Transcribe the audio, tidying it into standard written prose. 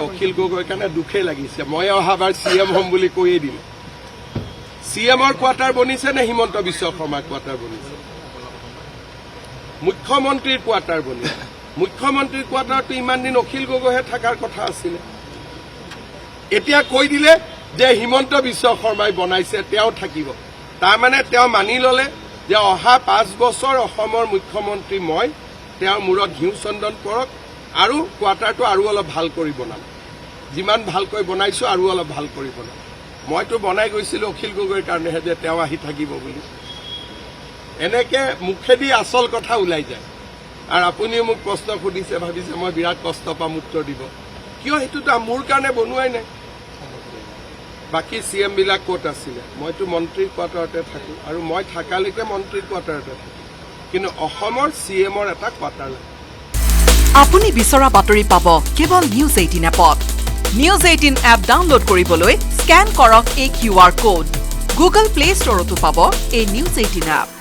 অখিল গগৈৰ কাৰণে দুখেই লাগিছে মই অহাবাৰ CM হ'ম বুলি কৈয়ে দিলে CMৰ কোৱাৰ্টাৰ বনিছে নে হিমন্ত বিশ্ব শৰ্মাৰ কোৱাৰ্টাৰ বনিছে মুখ্যমন্ত্ৰীৰ কোৱাৰ্টাৰ বনিছে মুখ্যমন্ত্ৰীৰ কোৱাৰ্টাৰটো ইমান দিন অখিল গগৈহে থকাৰ কথা আছিলে এতিয়া কৈ দিলে যে হিমন্ত বিশ্ব শৰ্মাই বনাইছে তেওঁ থাকিব তাৰমানে তেওঁ মানি ললে যে অহা 5 বছৰ অসমৰ মুখ্যমন্ত্ৰী মই তেওঁৰ মূৰত ঘিউ চন্দন পৰক আৰু কোৱাৰ্টাৰটো আৰু অলপ ভাল কৰি বনাম যিমান ভালকৈ বনাইছো আৰু অলপ ভাল কৰি বনাম মইতো বনাই গৈছিলো অখিল গগৈৰ কাৰণেহে যে তেওঁ আহি থাকিব বুলি এনেকে মুখেদি আসল কথা ওলাই যায় আৰু আপুনিও মোক প্ৰশ্ন সুধিছে ভাবিছে মই বিৰাট কষ্ট পাম উত্তৰ দিব কিয় হেতুটো মোৰ কাৰণে বনুৱাই নাই বাকি CM বিলাক কোট আছিলে মইতো মন্ত্ৰীৰ কোৱাৰ্টাৰতে থাকো আৰু মই থাকালৈকে মন্ত্ৰীৰ কোৱাৰ্টাৰতে থাকো কিন্তু অসমৰ CMৰ এটা কোৱাৰ্টাৰ লাগে আপুনি বিচৰা বাতৰি পাব কেৱল নিউজ 18 এপত নিউজ 18 এপ ডাউনলোড কৰিবলৈ স্ক্যান কৰক এই QR কোড গুগল প্লে ষ্টৰতো পাব এই নিউজ 18 এপ